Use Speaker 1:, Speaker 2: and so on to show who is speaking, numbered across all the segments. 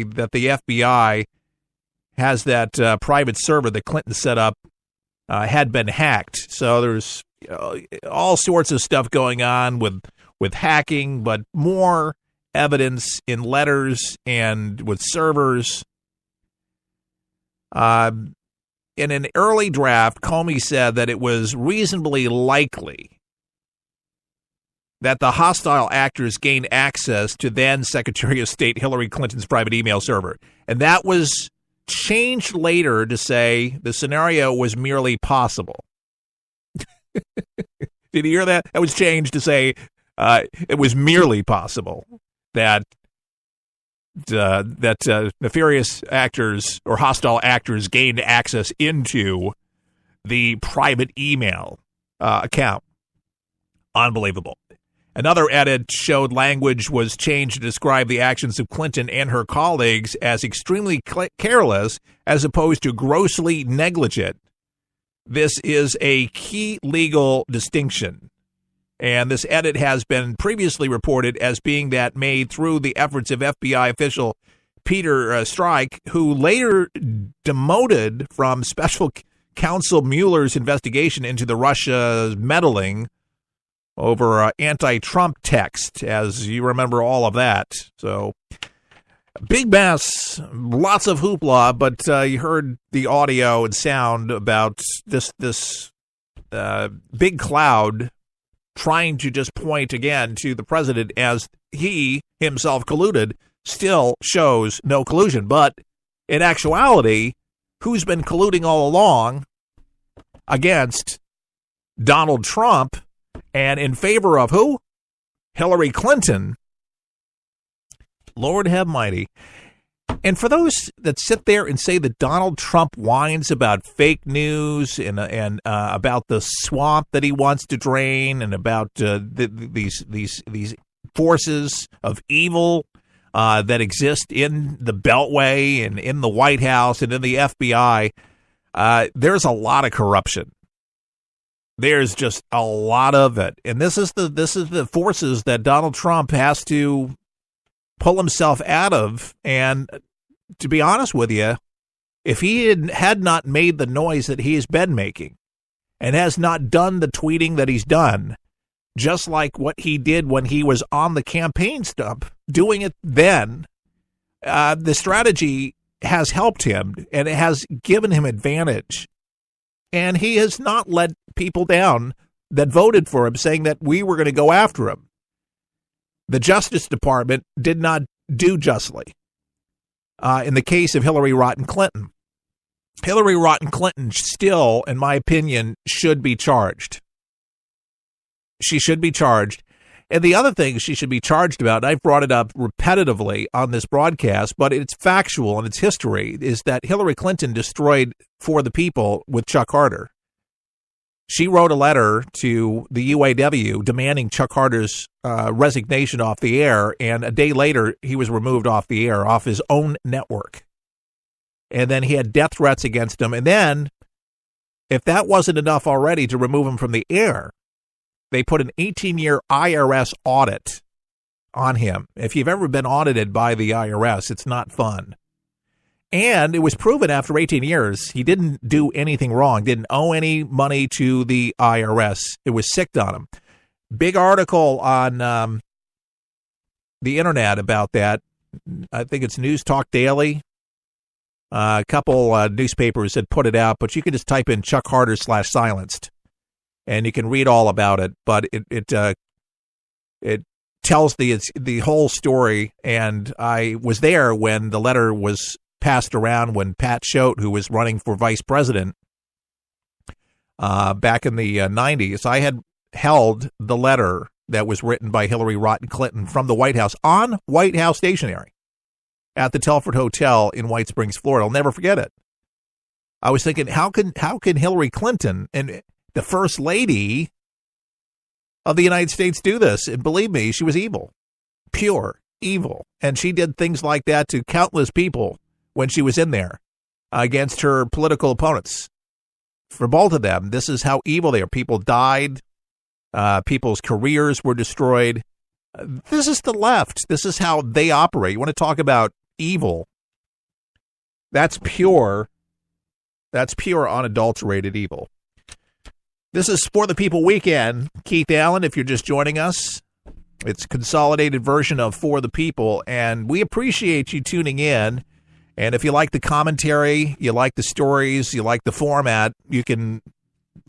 Speaker 1: that the FBI has that private server that Clinton set up had been hacked. So there's all sorts of stuff going on with hacking, but more evidence in letters and with servers. In an early draft, Comey said that it was reasonably likely that the hostile actors gained access to then Secretary of State Hillary Clinton's private email server. And that was changed later to say the scenario was merely possible. Did you hear that? That was changed to say it was merely possible that nefarious actors or hostile actors gained access into the private email account. Unbelievable. Another edit showed language was changed to describe the actions of Clinton and her colleagues as extremely careless as opposed to grossly negligent. This is a key legal distinction. And this edit has been previously reported as being that made through the efforts of FBI official Peter Strzok, who later demoted from special counsel Mueller's investigation into the Russia meddling over anti-Trump text, as you remember all of that. So, big mess, lots of hoopla, but you heard the audio and sound about this big cloud trying to just point again to the president as he himself colluded, still shows no collusion. But in actuality, who's been colluding all along against Donald Trump and in favor of who? Hillary Clinton. Lord have mighty. And for those that sit there and say that Donald Trump whines about fake news and about the swamp that he wants to drain and about these forces of evil that exist in the Beltway and in the White House and in the FBI, there's a lot of corruption. There's just a lot of it, and this is the forces that Donald Trump has to pull himself out of. And to be honest with you, if he had not made the noise that he has been making and has not done the tweeting that he's done, just like what he did when he was on the campaign stump, doing it then, the strategy has helped him and it has given him advantage. And he has not let people down that voted for him, saying that we were going to go after him. The Justice Department did not do justly in the case of Hillary Rotten Clinton. Hillary Rotten Clinton still, in my opinion, should be charged. She should be charged. And the other thing she should be charged about, and I've brought it up repetitively on this broadcast, but it's factual and it's history, is that Hillary Clinton destroyed For the People with Chuck Harder. She wrote a letter to the UAW demanding Chuck Harder's resignation off the air, and a day later he was removed off the air, off his own network. And then he had death threats against him. And then, if that wasn't enough already to remove him from the air, they put an 18-year IRS audit on him. If you've ever been audited by the IRS, it's not fun. And it was proven after 18 years he didn't do anything wrong, didn't owe any money to the IRS. It was sicked on him. Big article on the internet about that. I think it's News Talk Daily. A couple newspapers had put it out, but you can just type in Chuck Harder /silenced. And you can read all about it, but it tells the whole story. And I was there when the letter was passed around when Pat Choate, who was running for vice president back in the 90s, I had held the letter that was written by Hillary Rotten Clinton from the White House on White House stationery at the Telford Hotel in White Springs, Florida. I'll never forget it. I was thinking, how can Hillary Clinton and the first lady of the United States do this? And believe me, she was evil, pure evil. And she did things like that to countless people when she was in there against her political opponents. For both of them, this is how evil they are. People died. People's careers were destroyed. This is the left. This is how they operate. You want to talk about evil. That's pure unadulterated evil. This is For the People Weekend. Keith Allen, if you're just joining us, it's a consolidated version of For the People, and we appreciate you tuning in. And if you like the commentary, you like the stories, you like the format, you can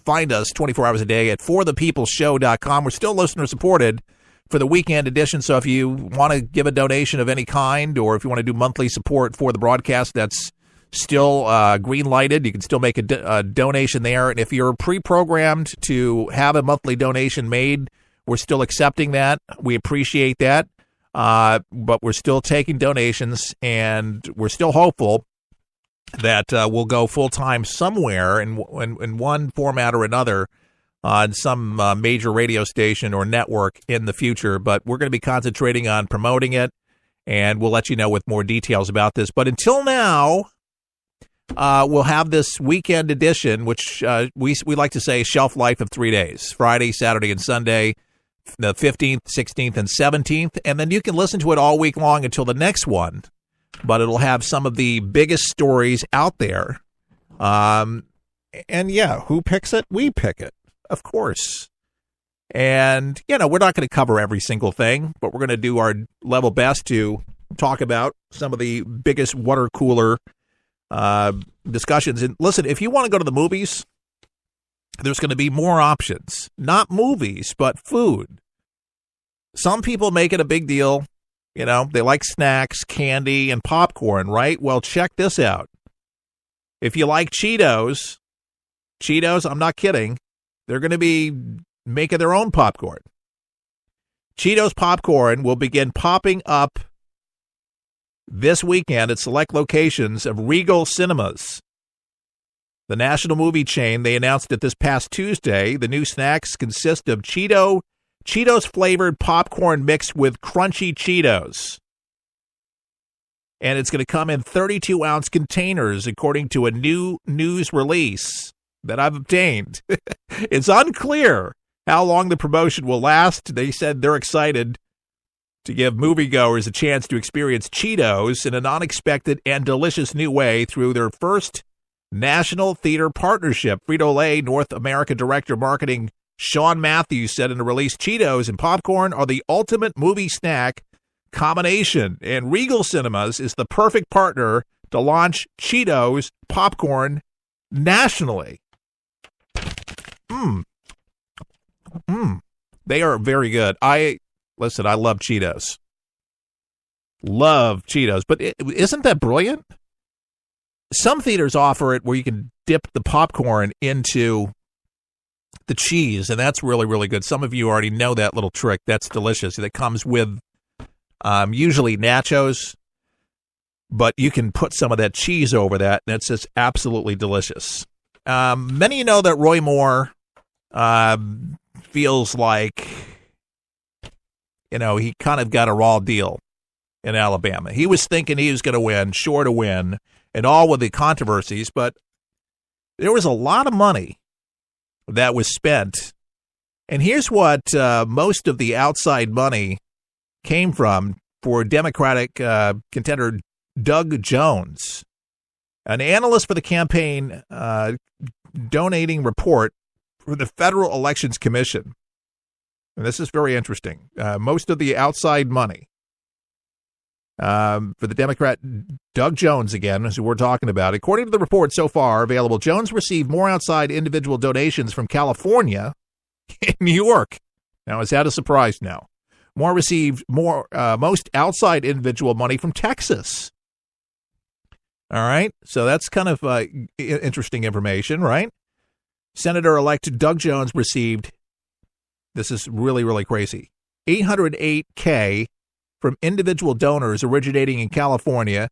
Speaker 1: find us 24 hours a day at forthepeopleshow.com. We're still listener-supported for the weekend edition, so if you want to give a donation of any kind, or if you want to do monthly support for the broadcast, that's still green-lighted. You can still make a donation there. And if you're pre-programmed to have a monthly donation made, we're still accepting that. We appreciate that. But we're still taking donations, and we're still hopeful that we'll go full-time somewhere in one format or another on some major radio station or network in the future. But we're going to be concentrating on promoting it, and we'll let you know with more details about this. But until now, we'll have this weekend edition, which we like to say shelf life of 3 days, Friday, Saturday, and Sunday, the 15th, 16th, and 17th. And then you can listen to it all week long until the next one. But it'll have some of the biggest stories out there. And yeah, who picks it? We pick it, of course. And, we're not going to cover every single thing, but we're going to do our level best to talk about some of the biggest water cooler discussions. And listen, if you want to go to the movies, there's going to be more options. Not movies, but food. Some people make it a big deal. They like snacks, candy, and popcorn, right? Well, check this out. If you like Cheetos, I'm not kidding, they're going to be making their own popcorn. Cheetos popcorn will begin popping up this weekend at select locations of Regal Cinemas. The national movie chain, they announced it this past Tuesday. The new snacks consist of Cheetos-flavored popcorn mixed with crunchy Cheetos. And it's going to come in 32-ounce containers, according to a new news release that I've obtained. It's unclear how long the promotion will last. They said they're excited to give moviegoers a chance to experience Cheetos in an unexpected and delicious new way through their first national theater partnership. Frito-Lay North America Director Marketing Sean Matthews said in a release, Cheetos and popcorn are the ultimate movie snack combination, and Regal Cinemas is the perfect partner to launch Cheetos popcorn nationally. They are very good. Listen, I love Cheetos. Love Cheetos. But isn't that brilliant? Some theaters offer it where you can dip the popcorn into the cheese, and that's really, really good. Some of you already know that little trick. That's delicious. That comes with usually nachos, but you can put some of that cheese over that, and it's just absolutely delicious. Many of you know that Roy Moore feels like, he kind of got a raw deal in Alabama. He was thinking he was going to win, sure to win, and all with the controversies, but there was a lot of money that was spent. And here's what most of the outside money came from for Democratic contender Doug Jones, an analyst for the campaign, donating report for the Federal Elections Commission. And this is very interesting. Most of the outside money for the Democrat Doug Jones, again, as we're talking about. According to the report so far available, Jones received more outside individual donations from California and New York. Now, is that a surprise now? Most outside individual money from Texas. All right, so that's kind of interesting information, right? Senator-elect Doug Jones received, this is really, really crazy, $808K from individual donors originating in California,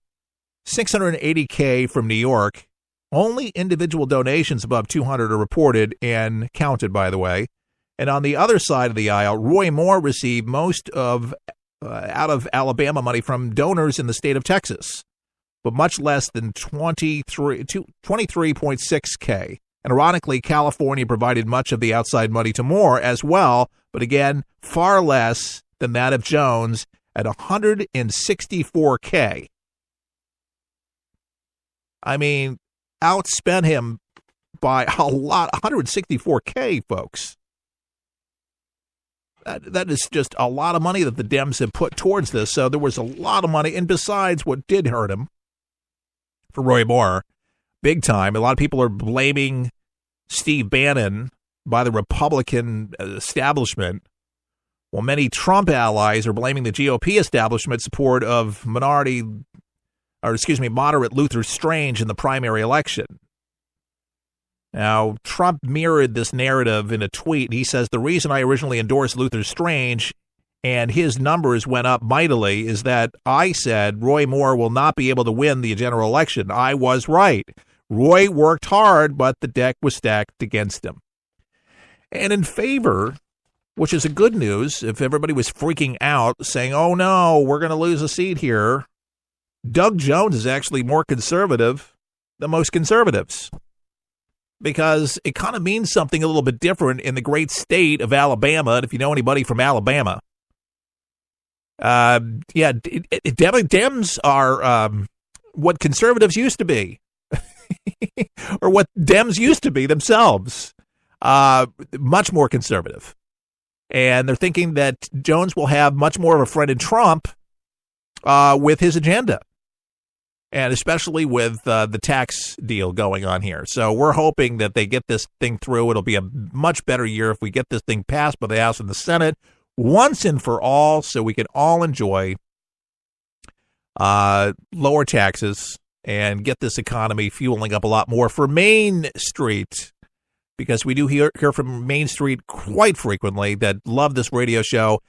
Speaker 1: $680K from New York. Only individual donations above $200 are reported and counted, by the way. And on the other side of the aisle, Roy Moore received most of out of Alabama money from donors in the state of Texas, but much less than 23.6K. And ironically, California provided much of the outside money to Moore as well, but again, far less than that of Jones at $164K. I mean, outspent him by a lot, 164K, folks. That is just a lot of money that the Dems have put towards this. So there was a lot of money. And besides, what did hurt him for Roy Moore, big time, a lot of people are blaming Steve Bannon by the Republican establishment. Well, many Trump allies are blaming the GOP establishment support of moderate Luther Strange in the primary election. Now, Trump mirrored this narrative in a tweet. He says, the reason I originally endorsed Luther Strange and his numbers went up mightily is that I said Roy Moore will not be able to win the general election. I was right. Roy worked hard, but the deck was stacked against him. And in favor, which is a good news if everybody was freaking out, saying, oh, no, we're going to lose a seat here, Doug Jones is actually more conservative than most conservatives, because it kind of means something a little bit different in the great state of Alabama. And if you know anybody from Alabama, Dems are what conservatives used to be, or what Dems used to be themselves, much more conservative. And they're thinking that Jones will have much more of a friend in Trump with his agenda, and especially with the tax deal going on here. So we're hoping that they get this thing through. It'll be a much better year if we get this thing passed by the House and the Senate once and for all, so we can all enjoy lower taxes and get this economy fueling up a lot more for Main Street, because we do hear from Main Street quite frequently that love this radio show.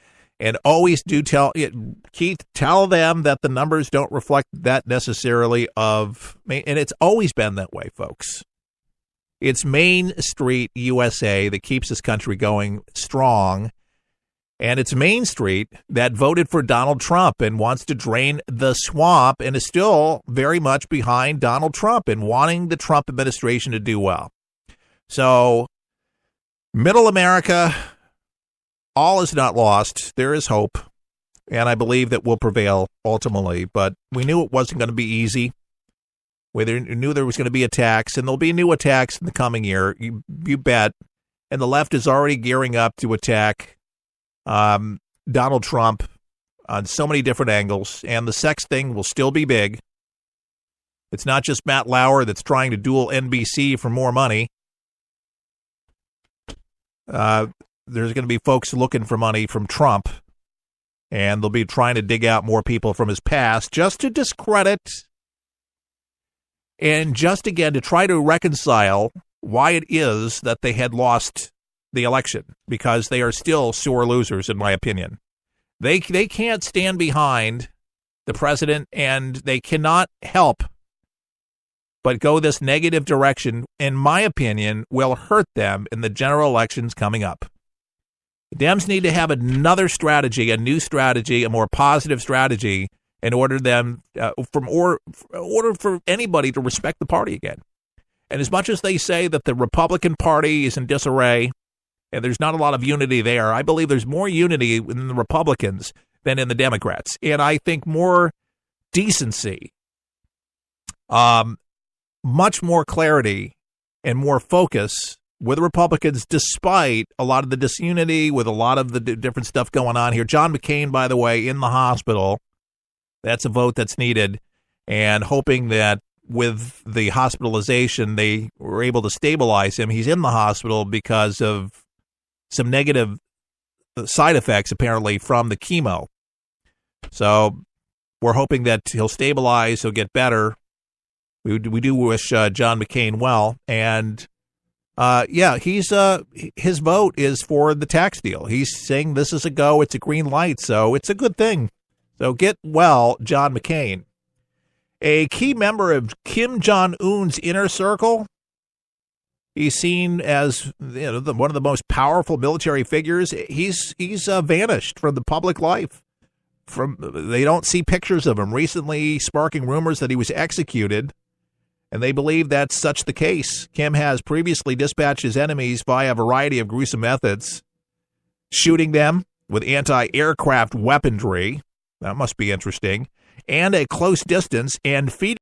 Speaker 1: And always do tell them that the numbers don't reflect that necessarily of, and it's always been that way, folks. It's Main Street USA that keeps this country going strong. And it's Main Street that voted for Donald Trump and wants to drain the swamp and is still very much behind Donald Trump and wanting the Trump administration to do well. So, middle America, all is not lost. There is hope, and I believe that will prevail ultimately. But we knew it wasn't going to be easy. We knew there was going to be attacks, and there'll be new attacks in the coming year. You bet. And the left is already gearing up to attack Donald Trump on so many different angles, and the sex thing will still be big. It's not just Matt Lauer that's trying to duel NBC for more money. There's going to be folks looking for money from Trump, and they'll be trying to dig out more people from his past just to discredit and just, again, to try to reconcile why it is that they had lost the election, because they are still sore losers, in my opinion. They can't stand behind the president, and they cannot help but go this negative direction, in my opinion, will hurt them in the general elections coming up. The Dems need to have another strategy, a new strategy, a more positive strategy, in order for anybody to respect the party again. And as much as they say that the Republican Party is in disarray and there's not a lot of unity there, I believe there's more unity in the Republicans than in the Democrats. And I think more decency, much more clarity, and more focus with the Republicans, despite a lot of the disunity, with a lot of the different stuff going on here. John McCain, by the way, in the hospital. That's a vote that's needed. And hoping that with the hospitalization, they were able to stabilize him. He's in the hospital because of some negative side effects, apparently, from the chemo. So we're hoping that he'll stabilize, he'll get better. We do wish John McCain well. And his vote is for the tax deal. He's saying this is a go. It's a green light. So it's a good thing. So get well, John McCain. A key member of Kim Jong-un's inner circle. He's seen as one of the most powerful military figures. He's vanished from the public life. They don't see pictures of him, recently sparking rumors that he was executed. And they believe that's such the case. Kim has previously dispatched his enemies via a variety of gruesome methods, shooting them with anti-aircraft weaponry. That must be interesting. And at close distance, and feeding